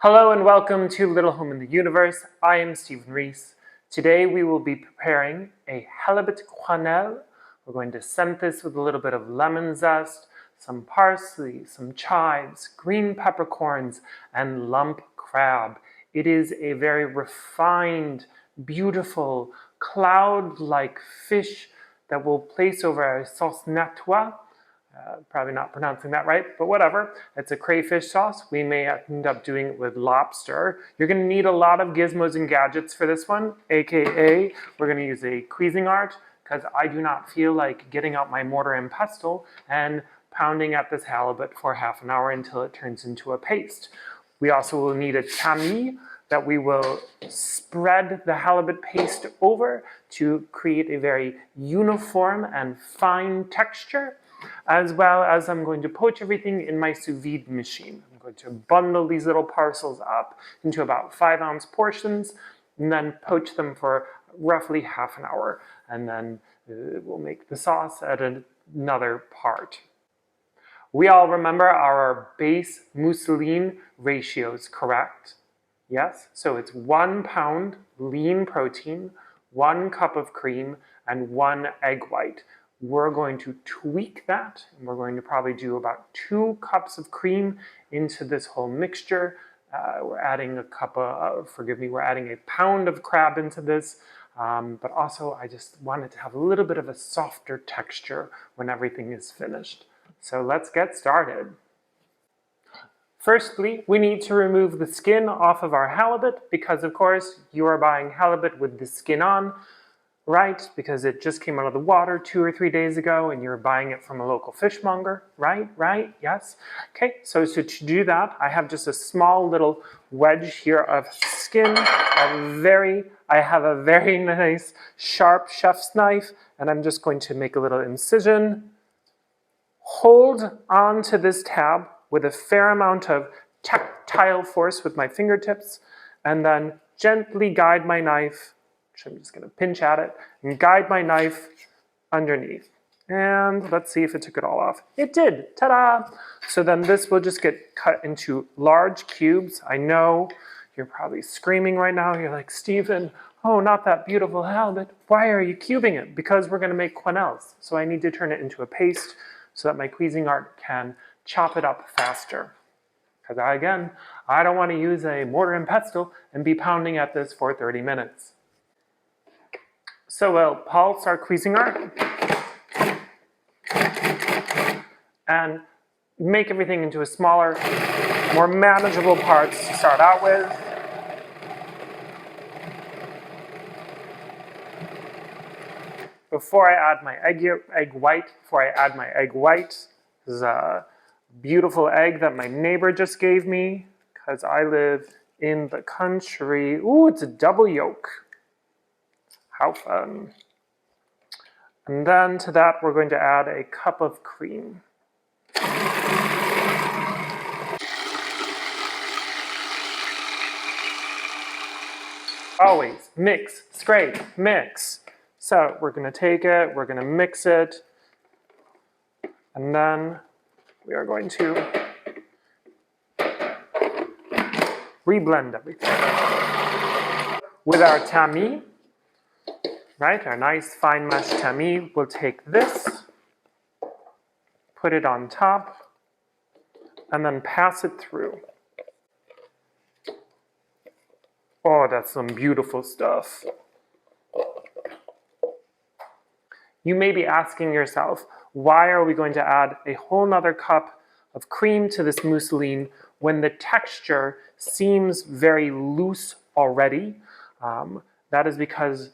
Hello and welcome to Little Home in the Universe. I am Stephen Reese. Today we will be preparing a Halibut Quenelle. We're going to scent this with a little bit of lemon zest, some parsley, some chives, green peppercorns, and lump crab. It is a very refined, beautiful, cloud-like fish that we'll place over our sauce Nantua. Probably not pronouncing that right, but whatever. It's a crayfish sauce. We may end up doing it with lobster. You're going to need a lot of gizmos and gadgets for this one, aka we're going to use a Cuisinart because I do not feel like getting out my mortar and pestle and pounding at this halibut for half an hour until it turns into a paste. We also will need a tamis that we will spread the halibut paste over to create a very uniform and fine texture. As well as I'm going to poach everything in my sous vide machine. I'm going to bundle these little parcels up into about 5-ounce portions and then poach them for roughly half an hour. And then we'll make the sauce at another part. We all remember our base mousseline ratios, correct? Yes? So it's 1 pound lean protein, 1 cup of cream, and 1 egg white. We're going to tweak that, and we're going to probably do about 2 cups of cream into this whole mixture. We're adding we're adding a pound of crab into this, but also I just wanted to have a little bit of a softer texture when everything is finished. So let's get started. Firstly, we need to remove the skin off of our halibut because, of course, you are buying halibut with the skin on. Right, because it just came out of the water 2 or 3 days ago and you're buying it from a local fishmonger, right, yes. Okay, so to do that, I have just a small little wedge here of skin. I have a very nice sharp chef's knife and I'm just going to make a little incision. Hold on to this tab with a fair amount of tactile force with my fingertips and then gently guide my knife. I'm just going to pinch at it and guide my knife underneath. And let's see if it took it all off. It did! Ta-da! So then this will just get cut into large cubes. I know you're probably screaming right now. You're like, Stephen, oh, not that beautiful halibut. Why are you cubing it? Because we're going to make quenelles. So I need to turn it into a paste so that my Cuisinart can chop it up faster. Because I don't want to use a mortar and pestle and be pounding at this for 30 minutes. So we'll pulse our Cuisinart and make everything into a smaller, more manageable parts to start out with. Before I add my egg white, this is a beautiful egg that my neighbor just gave me because I live in the country. Ooh, it's a double yolk. How fun. And then to that, we're going to add a cup of cream. Always mix, scrape, mix. So we're going to take it, we're going to mix it, and then we are going to reblend everything. With our tamis, right, our nice fine mesh tamis, we'll take this, put it on top, and then pass it through. Oh, that's some beautiful stuff. You may be asking yourself, why are we going to add a whole nother cup of cream to this mousseline when the texture seems very loose already? That is because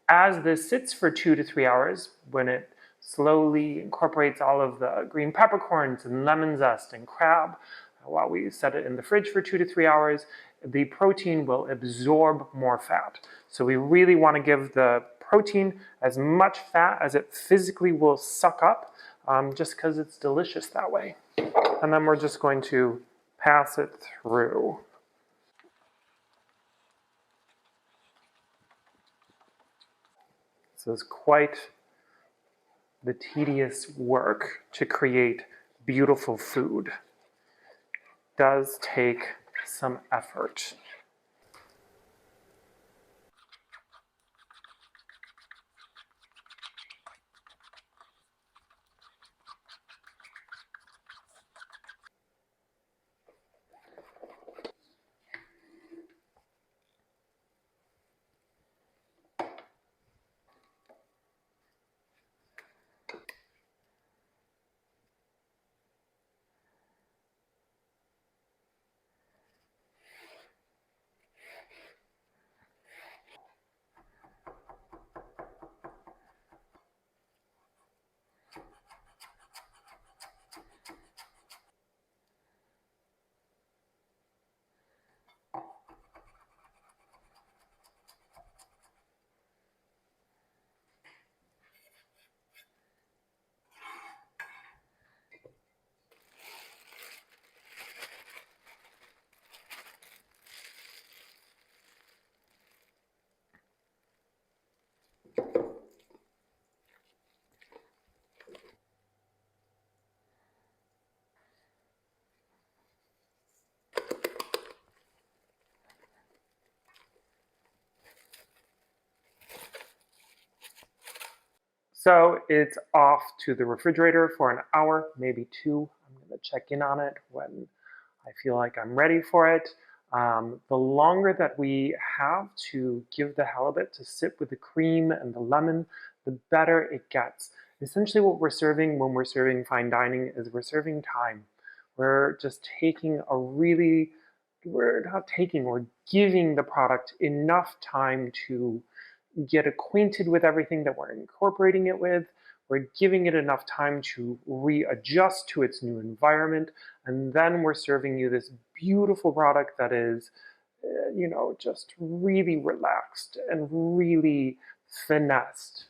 as this sits for 2 to 3 hours, when it slowly incorporates all of the green peppercorns and lemon zest and crab, while we set it in the fridge for 2 to 3 hours, the protein will absorb more fat. So we really want to give the protein as much fat as it physically will suck up, just because it's delicious that way. And then we're just going to pass it through. This is quite the tedious work to create beautiful food. It does take some effort. So it's off to the refrigerator for an hour, maybe 2. I'm going to check in on it when I feel like I'm ready for it. The longer that we have to give the halibut to sit with the cream and the lemon, the better it gets. Essentially what we're serving when we're serving fine dining is we're serving time. We're just taking a really, we're not taking, we're giving the product enough time to get acquainted with everything that we're incorporating it with. We're giving it enough time to readjust to its new environment, and then we're serving you this beautiful product that is, just really relaxed and really finessed.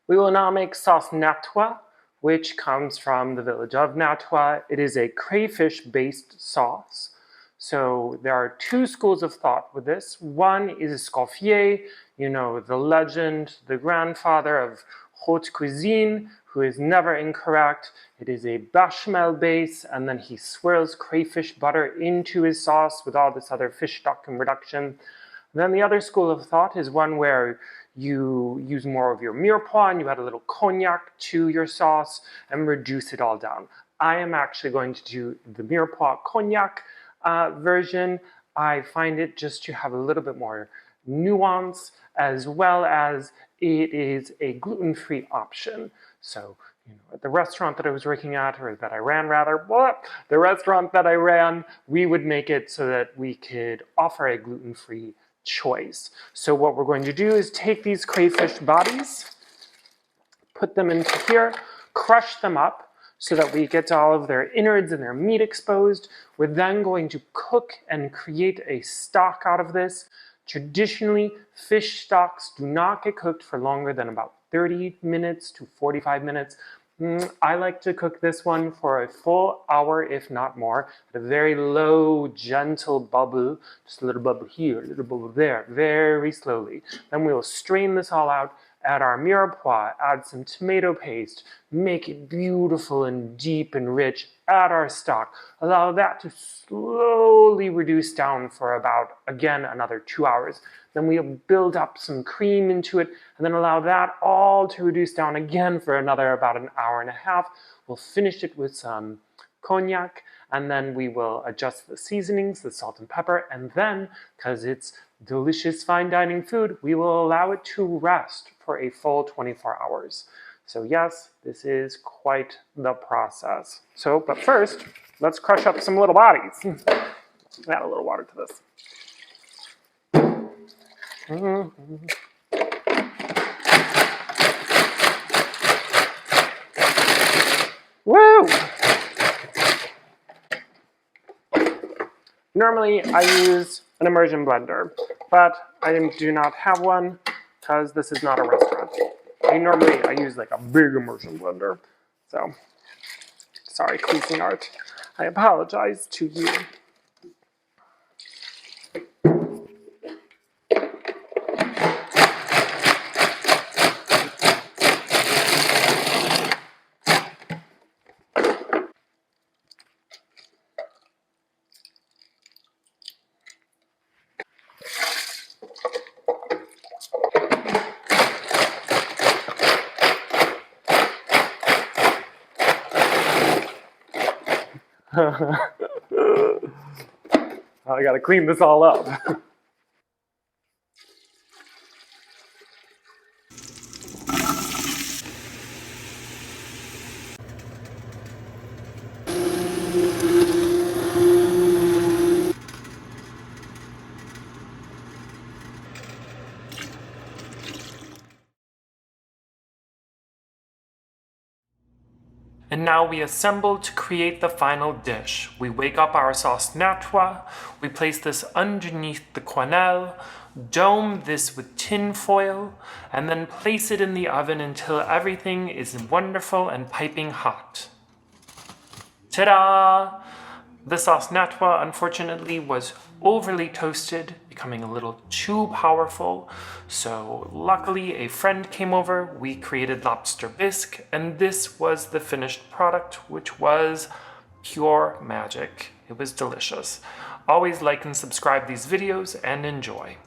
We will now make sauce Nantua, which comes from the village of Nantua. It is a crayfish-based sauce. So there are 2 schools of thought with this. One is Escoffier, the legend, the grandfather of haute cuisine, who is never incorrect. It is a bechamel base, and then he swirls crayfish butter into his sauce with all this other fish stock and reduction. Then the other school of thought is one where you use more of your mirepoix and you add a little cognac to your sauce and reduce it all down. I am actually going to do the mirepoix cognac version. I find it just to have a little bit more nuance, as well as it is a gluten-free option. So at the restaurant that I was working at, or that I ran rather, the restaurant that I ran, we would make it so that we could offer a gluten-free choice. So what we're going to do is take these crayfish bodies, put them into here, crush them up so that we get all of their innards and their meat exposed. We're then going to cook and create a stock out of this. Traditionally, fish stocks do not get cooked for longer than about 30 minutes to 45 minutes. I like to cook this one for a full hour, if not more, at a very low, gentle bubble. Just a little bubble here, a little bubble there, very slowly. Then we'll strain this all out, add our mirepoix, add some tomato paste, make it beautiful and deep and rich, add our stock, allow that to slowly reduce down for about, again, another 2 hours. Then we'll build up some cream into it, and then allow that all to reduce down again for another about an hour and a half. We'll finish it with some cognac, and then we will adjust the seasonings, the salt and pepper, and then, because it's delicious fine dining food, we will allow it to rest for a full 24 hours. So yes, this is quite the process. But first, let's crush up some little bodies. Add a little water to this. Woo! Normally, I use an immersion blender, but I do not have one because this is not a restaurant. Normally, I use like a big immersion blender. So, sorry, cuisine art. I apologize to you. I gotta clean this all up. And now we assemble to create the final dish. We wake up our sauce Nantua, we place this underneath the quenelle, dome this with tin foil, and then place it in the oven until everything is wonderful and piping hot. Ta-da! The sauce Nantua, unfortunately, was overly toasted, becoming a little too powerful. So luckily a friend came over, we created lobster bisque, and this was the finished product, which was pure magic. It was delicious. Always like and subscribe these videos and enjoy.